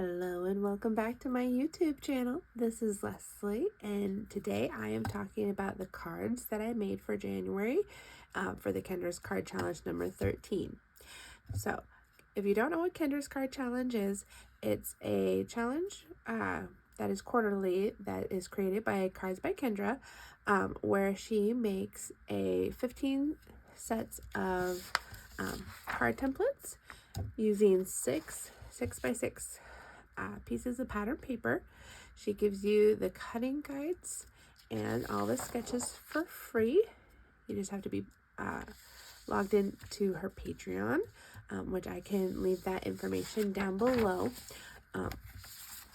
Hello and welcome back to my YouTube channel. This is Leslie, and today I am talking about the cards that I made for January for the Kendra's Card Challenge number 13. So if you don't know what Kendra's Card Challenge is, it's a challenge that is quarterly that is created by Cards by Kendra, where she makes a 15 sets of card templates using six by six pieces of pattern paper. She gives you the cutting guides and all the sketches for free. You just have to be logged into her Patreon, which I can leave that information down below,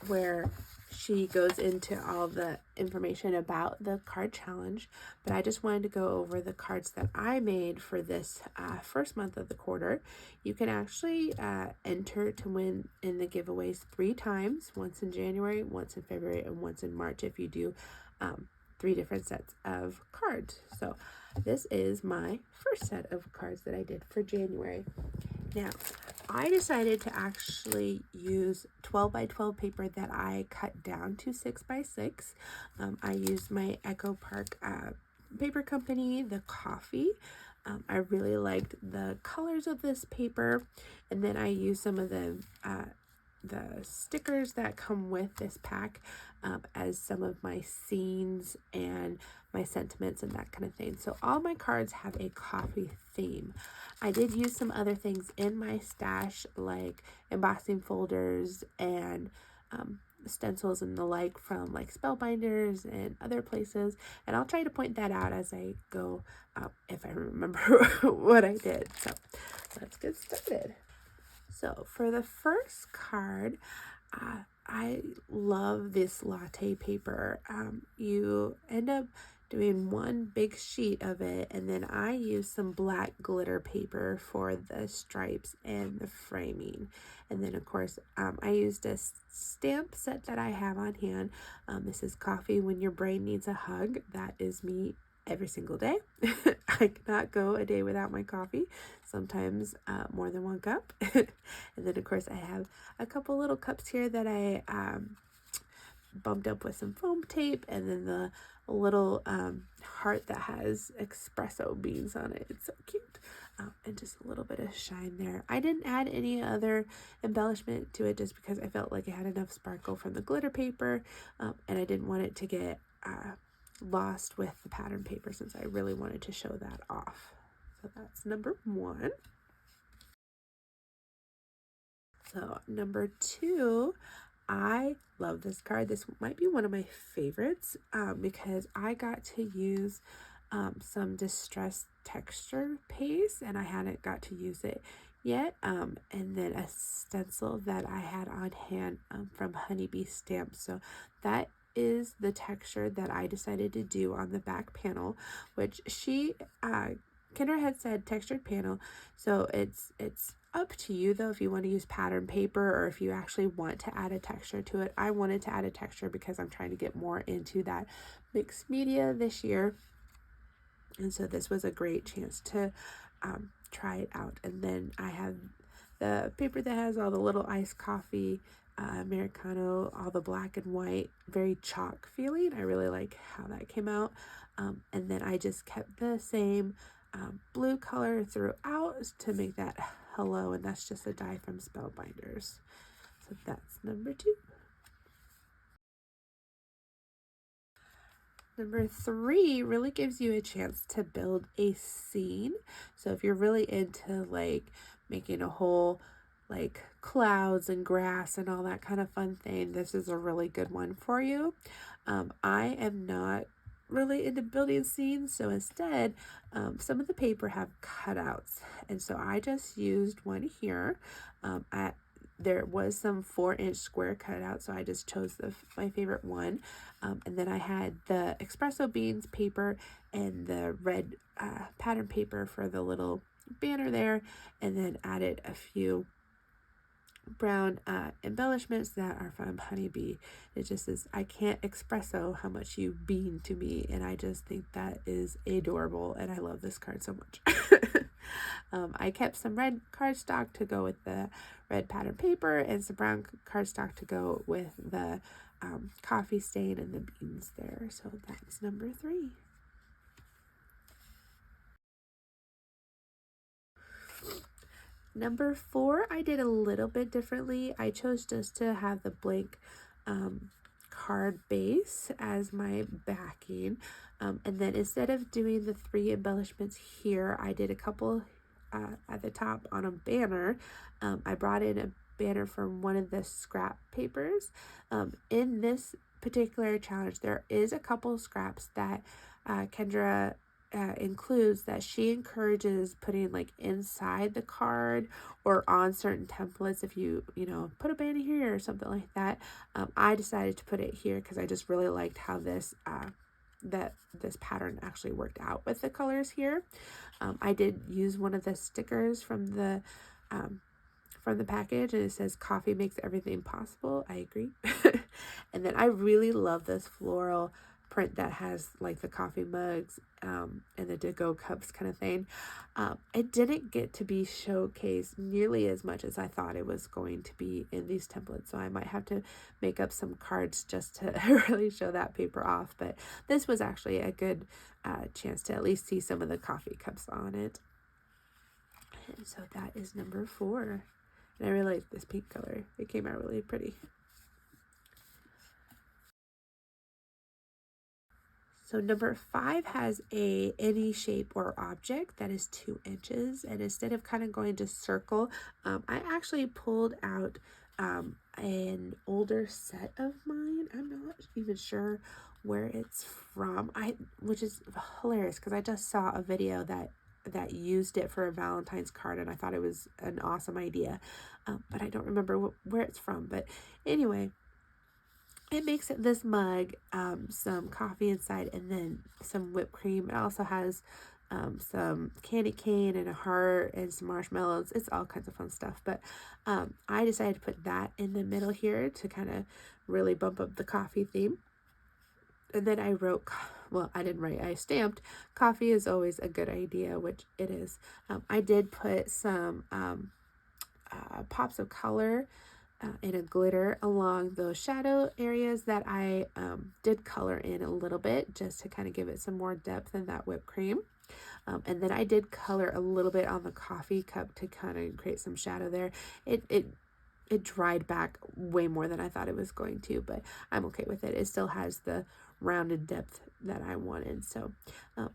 where she goes into all the information about the card challenge. But I just wanted to go over the cards that I made for this first month of the quarter. You can actually enter to win in the giveaways 3 times, once in January, once in February, and once in March if you do 3 different sets of cards. So this is my first set of cards that I did for January. Now, I decided to actually use 12 by 12 paper that I cut down to 6 by 6. I used my Echo Park paper company, the coffee. I really liked the colors of this paper, and then I used some of the stickers that come with this pack as some of my scenes and my sentiments and that kind of thing. So all my cards have a coffee theme. I did use some other things in my stash, like embossing folders and stencils and the like from like Spellbinders and other places, and I'll try to point that out as I go if I remember what I did. So let's get started. So for the first card, I love this latte paper. You end up doing one big sheet of it, and then I use some black glitter paper for the stripes and the framing. And then of course I used a stamp set that I have on hand. This is Coffee When Your Brain Needs a Hug. That is me every single day. I cannot go a day without my coffee, sometimes more than 1 cup. And then of course I have a couple little cups here that I bumped up with some foam tape, and then the little heart that has espresso beans on it. It's so cute. And just a little bit of shine there. I didn't add any other embellishment to it just because I felt like it had enough sparkle from the glitter paper, and I didn't want it to get lost with the pattern paper, since I really wanted to show that off. So that's number 1. So number 2, I love this card. This might be one of my favorites because I got to use some distressed texture paste, and I hadn't got to use it yet. And then a stencil that I had on hand from Honeybee Stamps. So that is the texture that I decided to do on the back panel, which Kendra had said textured panel. So it's up to you though if you want to use pattern paper or if you actually want to add a texture to it. I wanted to add a texture because I'm trying to get more into that mixed media this year, and so this was a great chance to try it out. And then I have the paper that has all the little iced coffee, Americano, all the black and white, very chalk feeling. I really like how that came out. And then I just kept the same blue color throughout to make that hello, and that's just a die from Spellbinders. So that's number 2. Number 3 really gives you a chance to build a scene. So if you're really into like making a whole like clouds and grass and all that kind of fun thing, this is a really good one for you. I am not really into building scenes, so instead some of the paper have cutouts, and so I just used one here. There was some 4-inch square cutout, so I just chose my favorite one. And then I had the espresso beans paper and the red pattern paper for the little banner there, and then added a few brown embellishments that are from Honeybee. It just is, I can't expresso how much you bean to me, and I just think that is adorable, and I love this card so much. I kept some red cardstock to go with the red pattern paper and some brown cardstock to go with the coffee stain and the beans there. So that's number 3. Number 4, I did a little bit differently. I chose just to have the blank card base as my backing. And then instead of doing the 3 embellishments here, I did a couple at the top on a banner. I brought in a banner from one of the scrap papers. In this particular challenge, there is a couple scraps that Kendra includes that she encourages putting like inside the card or on certain templates. If you put a banner here or something like that, I decided to put it here because I just really liked how this this pattern actually worked out with the colors here. I did use one of the stickers from the package, and it says coffee makes everything possible. I agree. And then I really love this floral print that has like the coffee mugs and the to-go cups kind of thing. It didn't get to be showcased nearly as much as I thought it was going to be in these templates, so I might have to make up some cards just to really show that paper off. But this was actually a good chance to at least see some of the coffee cups on it. And so that is number 4. And I really like this pink color. It came out really pretty. So number 5 has any shape or object that is 2 inches. And instead of kind of going to circle, I actually pulled out an older set of mine. I'm not even sure where it's from, which is hilarious because I just saw a video that used it for a Valentine's card, and I thought it was an awesome idea, but I don't remember where it's from. But anyway, it makes it this mug, some coffee inside, and then some whipped cream. It also has some candy cane and a heart and some marshmallows. It's all kinds of fun stuff. But I decided to put that in the middle here to kind of really bump up the coffee theme. And then I wrote, well, I didn't write, I stamped, coffee is always a good idea, which it is. I did put some pops of color and a glitter along those shadow areas that I did color in a little bit just to kind of give it some more depth in that whipped cream. And then I did color a little bit on the coffee cup to kind of create some shadow there. It dried back way more than I thought it was going to, but I'm okay with it. It still has the rounded depth that I wanted. So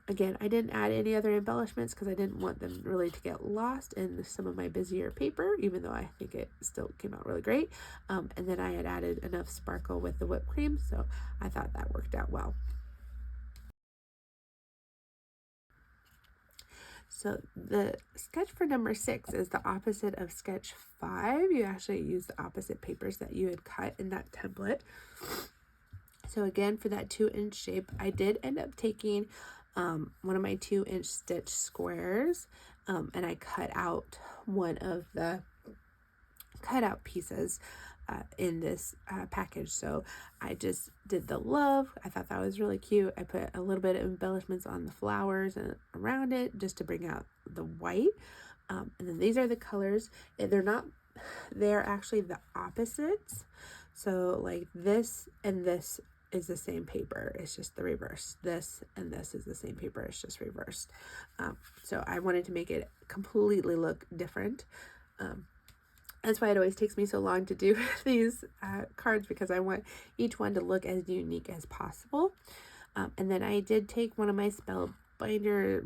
again, I didn't add any other embellishments because I didn't want them really to get lost in some of my busier paper, even though I think it still came out really great. And then I had added enough sparkle with the whipped cream, so I thought that worked out well. So the sketch for number 6 is the opposite of sketch 5. You actually use the opposite papers that you had cut in that template. So again, for that 2-inch shape, I did end up taking one of my 2-inch stitch squares, and I cut out one of the cutout pieces in this package. So I just did the love. I thought that was really cute. I put a little bit of embellishments on the flowers and around it just to bring out the white. And then these are the colors. They're actually the opposites. So like this and this is the same paper. It's just the reverse. This and this is the same paper. It's just reversed. So I wanted to make it completely look different. That's why it always takes me so long to do these cards, because I want each one to look as unique as possible. And then I did take one of my Spellbinder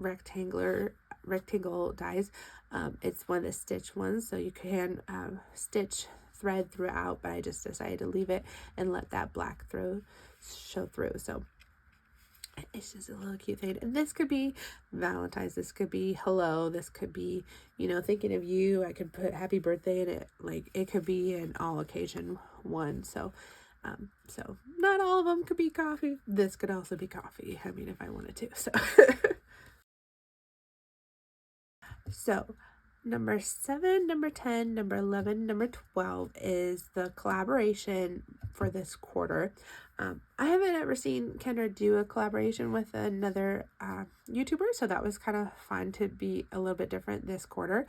rectangle dies. It's one of the stitch ones, so you can stitch thread throughout, but I just decided to leave it and let that black show through. So it's just a little cute thing. And this could be Valentine's, this could be hello, this could be, thinking of you. I could put happy birthday in it. Like, it could be an all occasion one. So not all of them could be coffee. This could also be coffee, I mean, if I wanted to. So number 7, number 10, number 11, number 12 is the collaboration for this quarter. I haven't ever seen Kendra do a collaboration with another YouTuber, so that was kind of fun to be a little bit different this quarter.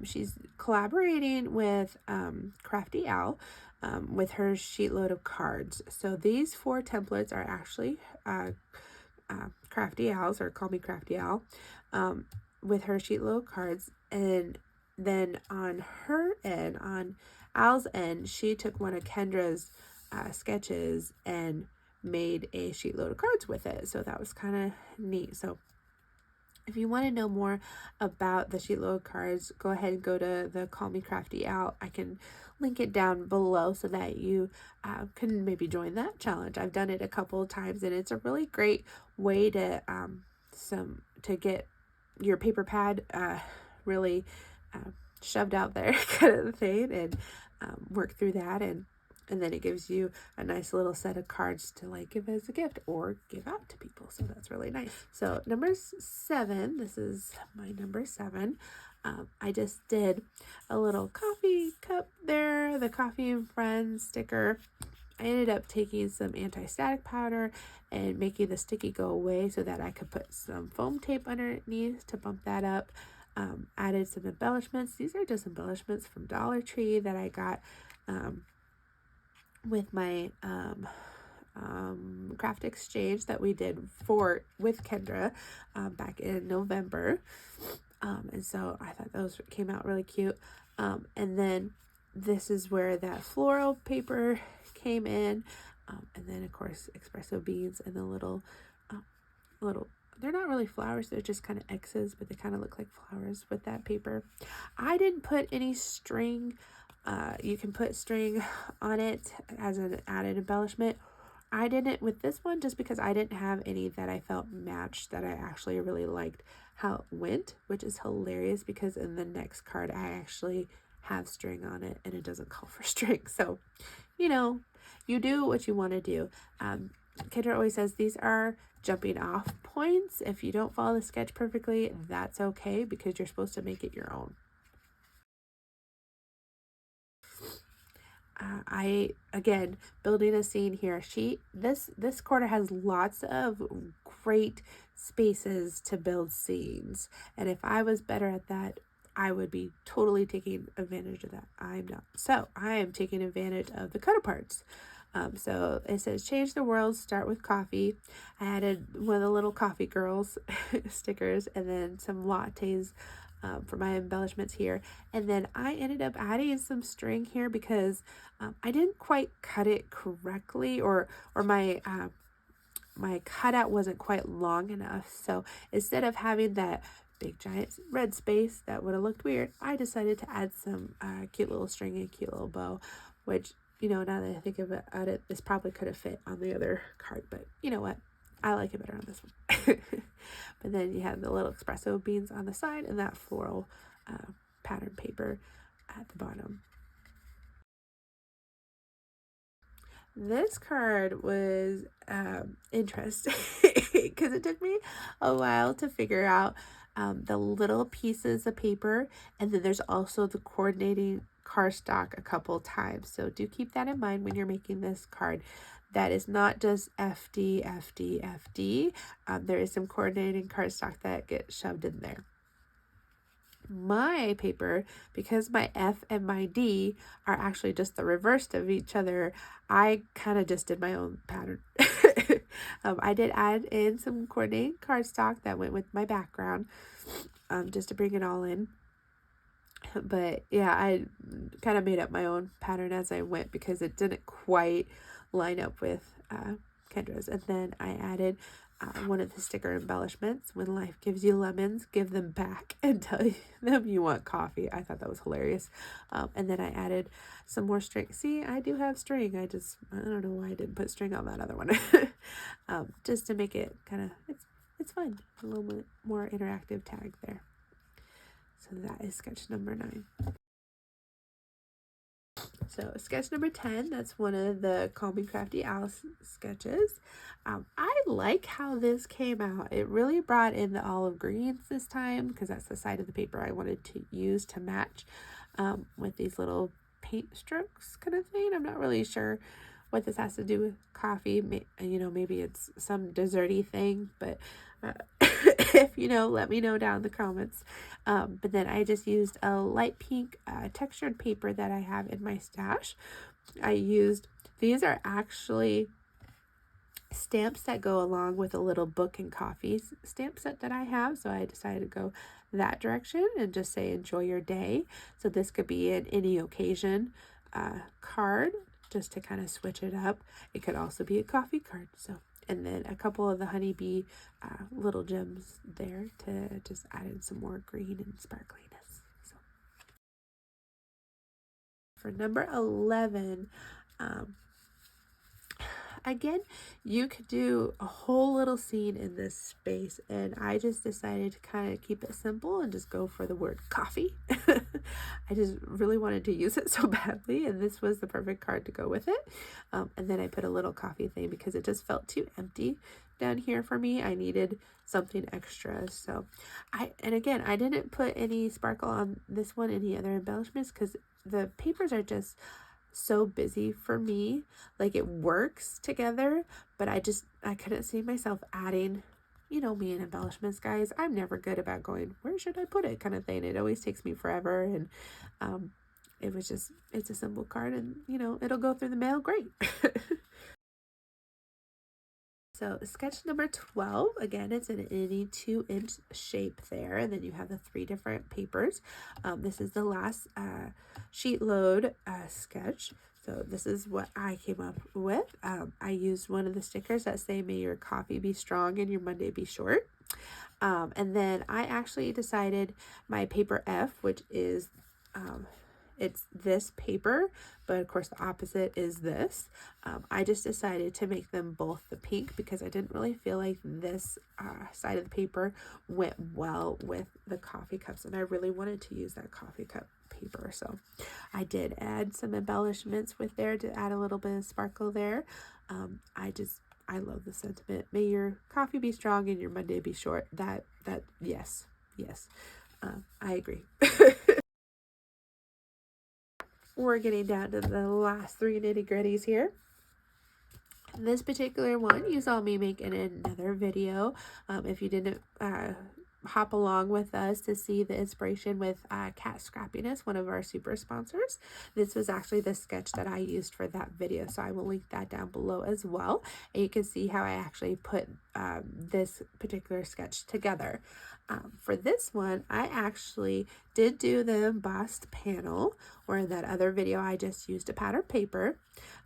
She's collaborating with Crafty with her SheetLoad of Cards. So these 4 templates are actually Crafty or Call Me Crafty with her SheetLoad of Cards. And then on her end, on Al's end, she took one of Kendra's sketches and made a SheetLoad of Cards with it. So that was kind of neat. So if you want to know more about the SheetLoad of Cards, go ahead and go to the Call Me Crafty Al. I can link it down below so that you can maybe join that challenge. I've done it a couple of times, and it's a really great way to get your paper pad really shoved out there kind of thing, and work through that, and then it gives you a nice little set of cards to like give as a gift or give out to people. So that's really nice. So number 7, this is my number 7. I just did a little coffee cup there, the Coffee and Friends sticker. I ended up taking some anti-static powder and making the sticky go away so that I could put some foam tape underneath to bump that up. Added some embellishments. These are just embellishments from Dollar Tree that I got with my craft exchange that we did with Kendra back in November. And so I thought those came out really cute. And then this is where that floral paper came in. And then of course espresso beans and the little, they're not really flowers, they're just kind of X's, but they kind of look like flowers with that paper. I didn't put any string. You can put string on it as an added embellishment. I didn't with this one just because I didn't have any that I felt matched, that I actually really liked how it went, which is hilarious because in the next card I actually have string on it and it doesn't call for string. So, you know, you do what you want to do. Kendra always says these are jumping off points. If you don't follow the sketch perfectly, that's okay because you're supposed to make it your own. Again, building a scene here. This quarter has lots of great spaces to build scenes. And if I was better at that, I would be totally taking advantage of that. I'm not. So I am taking advantage of the cut parts. So it says, change the world, start with coffee. I added one of the little coffee girls stickers and then some lattes for my embellishments here. And then I ended up adding some string here because I didn't quite cut it correctly, or my my cutout wasn't quite long enough. So instead of having that big giant red space that would have looked weird, I decided to add some cute little string and cute little bow, which, you know, now that I think about it, this probably could have fit on the other card, but you know what? I like it better on this one. But then you have the little espresso beans on the side and that floral pattern paper at the bottom. This card was interesting because it took me a while to figure out the little pieces of paper, and then there's also the coordinating cardstock a couple times. So do keep that in mind when you're making this card. That is not just FD, FD, FD. There is some coordinating cardstock that gets shoved in there. My paper, because my F and my D are actually just the reverse of each other, I kind of just did my own pattern. I did add in some coordinating cardstock that went with my background, just to bring it all in. But yeah, I kind of made up my own pattern as I went because it didn't quite line up with Kendra's. And then I added one of the sticker embellishments. When life gives you lemons, give them back and tell them you want coffee. I thought that was hilarious. And then I added some more string. See, I do have string. I don't know why I didn't put string on that other one. Just to make it kind of, it's fun. A little bit more interactive tag there. So that is sketch number 9. So sketch number 10, that's one of the Call Me Crafty Alice sketches. I like how this came out. It really brought in the olive greens this time because that's the side of the paper I wanted to use to match with these little paint strokes kind of thing. I'm not really sure what this has to do with coffee. You know, maybe it's some desserty thing, but if you know, let me know down in the comments. But then I just used a light pink textured paper that I have in my stash. I used, these are actually stamps that go along with a little book and coffee stamp set that I have. So I decided to go that direction and just say enjoy your day. So this could be an any occasion card, just to kind of switch it up. It could also be a coffee card. So, and then a couple of the honeybee little gems there to just add in some more green and sparkliness. So for number 11, again, you could do a whole little scene in this space, and I just decided to kind of keep it simple and just go for the word coffee. I just really wanted to use it so badly, and this was the perfect card to go with it. And then I put a little coffee thing because it just felt too empty down here for me. I needed something extra. So and again, I didn't put any sparkle on this one, any other embellishments, because the papers are just so busy for me. Like, it works together, but I couldn't see myself adding, you know, me and embellishments, guys. I'm never good about going, where should I put it, kind of thing. It always takes me forever. And it's a simple card, and you know, it'll go through the mail great. So sketch number 12, again, it's in any 2-inch shape there, and then you have the 3 different papers. This is the last sheet load sketch. So this is what I came up with. I used one of the stickers that say, may your coffee be strong and your Monday be short. And then I actually decided my paper F, which is it's this paper, but of course the opposite is this. I just decided to make them both the pink because I didn't really feel like this side of the paper went well with the coffee cups, and I really wanted to use that coffee cup paper. So I did add some embellishments with there to add a little bit of sparkle there. I love the sentiment. May your coffee be strong and your Monday be short. Yes. I agree. We're getting down to the last 3 nitty-gritties here. This particular one you saw me make in another video. If you didn't hop along with us to see the inspiration with Cat Scrappiness, one of our super sponsors, this was actually the sketch that I used for that video, so I will link that down below as well, and you can see how I actually put this particular sketch together. For this one, I actually did do the embossed panel, or in that other video I just used a pattern paper.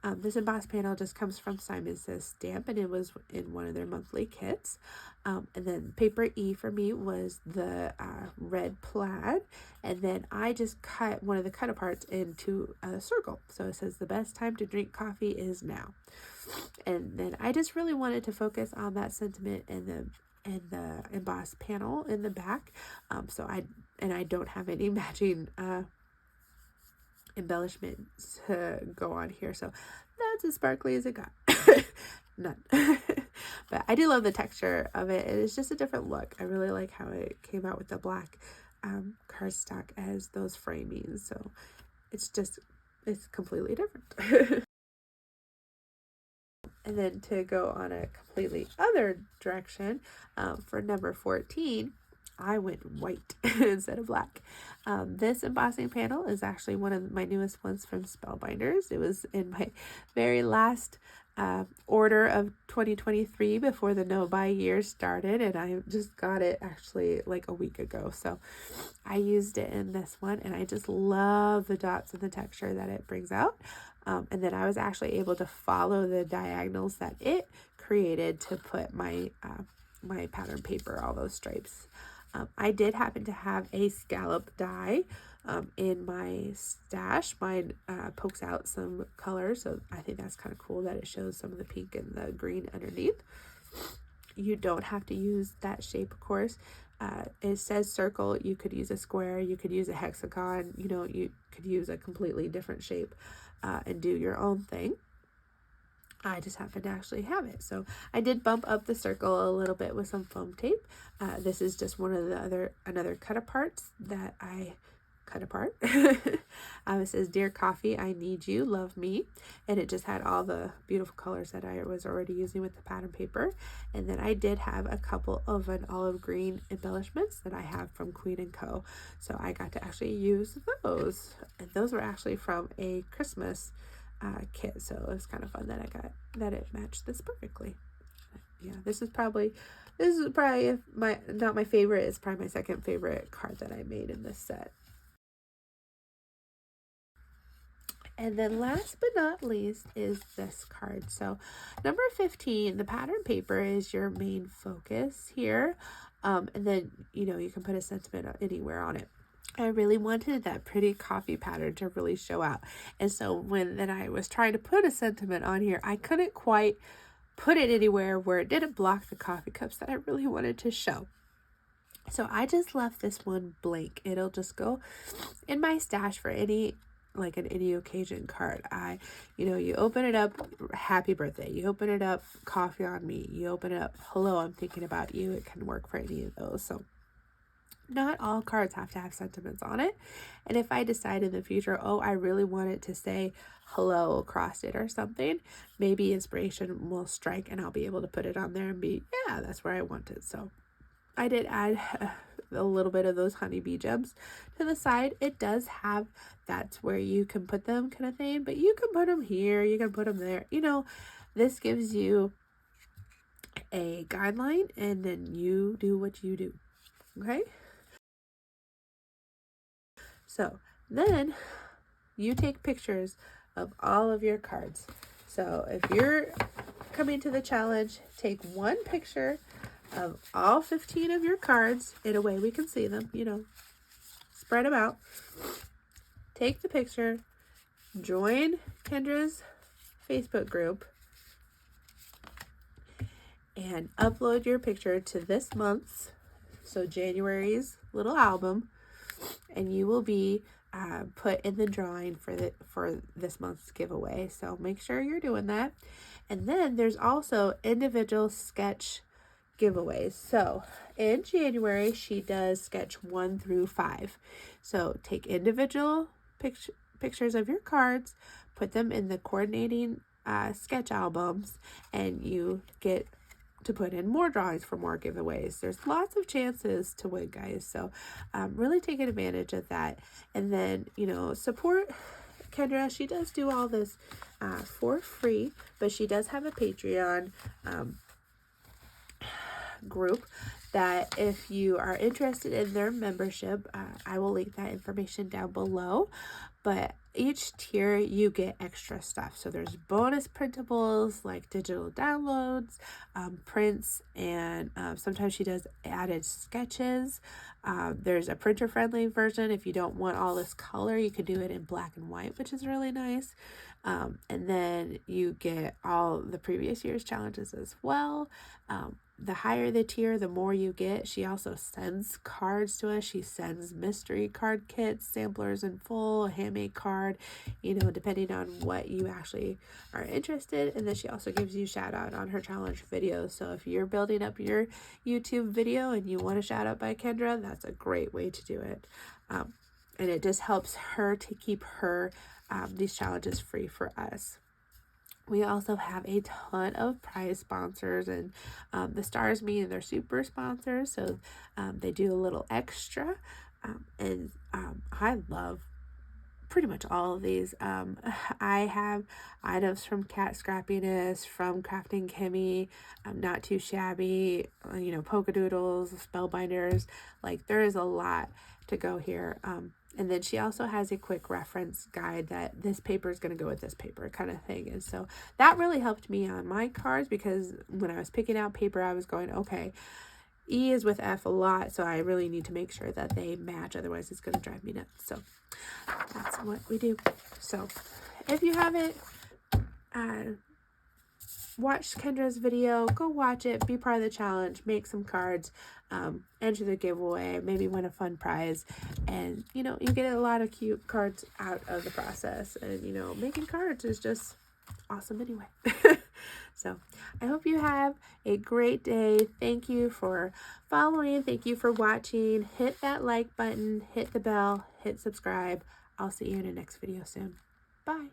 This embossed panel just comes from Simon Says Stamp, and it was in one of their monthly kits. And then paper E for me was the red plaid, and then I just cut one of the cut aparts into a circle. So it says the best time to drink coffee is now. And then I just really wanted to focus on that sentiment and the embossed panel in the back. So I don't have any matching embellishments to go on here, so that's as sparkly as it got. None. But I do love the texture of it. It's just a different look. I really like how it came out with the black cardstock as those framings, so it's completely different. And then to go on a completely other direction, for number 14, I went white instead of black. This embossing panel is actually one of my newest ones from Spellbinders. It was in my very last order of 2023 before the no-buy year started, and I just got it actually like a week ago. So I used it in this one, and I just love the dots and the texture that it brings out. And then I was actually able to follow the diagonals that it created to put my my pattern paper, all those stripes. I did happen to have a scallop die in my stash. Mine pokes out some color, so I think that's kind of cool that it shows some of the pink and the green underneath. You don't have to use that shape, of course. It says circle. You could use a square, you could use a hexagon, you know, you could use a completely different shape and do your own thing. I just happen to actually have it. So I did bump up the circle a little bit with some foam tape. This is just one of the another cut aparts that I cut apart. It says, Dear Coffee, I need you, love me. And it just had all the beautiful colors that I was already using with the pattern paper. And then I did have a couple of an olive green embellishments that I have from Queen & Co. So I got to actually use those. And those were actually from a Christmas kit. So it was kind of fun that it matched this perfectly. Yeah, this is probably not my favorite. It's probably my second favorite card that I made in this set. And then last but not least is this card. So number 15, the pattern paper is your main focus here. And then, you can put a sentiment anywhere on it. I really wanted that pretty coffee pattern to really show out. And so when I was trying to put a sentiment on here, I couldn't quite put it anywhere where it didn't block the coffee cups that I really wanted to show. So I just left this one blank. It'll just go in my stash for any occasion card. You open it up, happy birthday. You open it up, coffee on me. You open it up, hello, I'm thinking about you. It can work for any of those. So not all cards have to have sentiments on it. And if I decide in the future, I really want it to say hello across it or something, maybe inspiration will strike and I'll be able to put it on there and be, yeah, that's where I want it. So I did add a little bit of those honeybee gems to the side. It does have, that's where you can put them kind of thing, but you can put them here, you can put them there. This gives you a guideline and then you do what you do. Okay. So then you take pictures of all of your cards. So if you're coming to the challenge, take one picture of all 15 of your cards in a way we can see them, spread them out. Take the picture, join Kendra's Facebook group, and upload your picture to this month's, so January's little album, and you will be put in the drawing for this month's giveaway. So make sure you're doing that. And then there's also individual sketch giveaways. So in January, she does sketch 1 through 5. So take individual pictures of your cards, put them in the coordinating sketch albums, and you get to put in more drawings for more giveaways. There's lots of chances to win, guys. So really taking advantage of that. And then, support Kendra. She does do all this for free, but she does have a Patreon group that if you are interested in their membership, I will link that information down below. But each tier you get extra stuff. So there's bonus printables like digital downloads, prints, and sometimes she does added sketches. There's a printer friendly version. If you don't want all this color, you can do it in black and white, which is really nice. And then you get all the previous year's challenges as well. The higher the tier, the more you get. She also sends cards to us. She sends mystery card kits, samplers in full, a handmade card, depending on what you actually are interested. And then she also gives you shout out on her challenge videos. So if you're building up your YouTube video and you want a shout out by Kendra, that's a great way to do it. And it just helps her to keep her these challenges free for us. We also have a ton of prize sponsors, and the stars mean they're super sponsors, so they do a little extra. And I love pretty much all of these. I have items from Cat Scrappiness, from Crafting Kimmy, Not Too Shabby, polka doodles, spellbinders. Like, there is a lot to go here. And then she also has a quick reference guide that this paper is going to go with this paper kind of thing. And so that really helped me on my cards, because when I was picking out paper, I was going, okay, E is with F a lot, so I really need to make sure that they match. Otherwise, it's going to drive me nuts. So that's what we do. So if you haven't watched Kendra's video, go watch it, be part of the challenge, make some cards, enter the giveaway, maybe win a fun prize, and you get a lot of cute cards out of the process. And making cards is just awesome anyway. So I hope you have a great day. Thank you for following. Thank you for watching. Hit that like button, hit the bell, hit subscribe. I'll see you in the next video soon. Bye.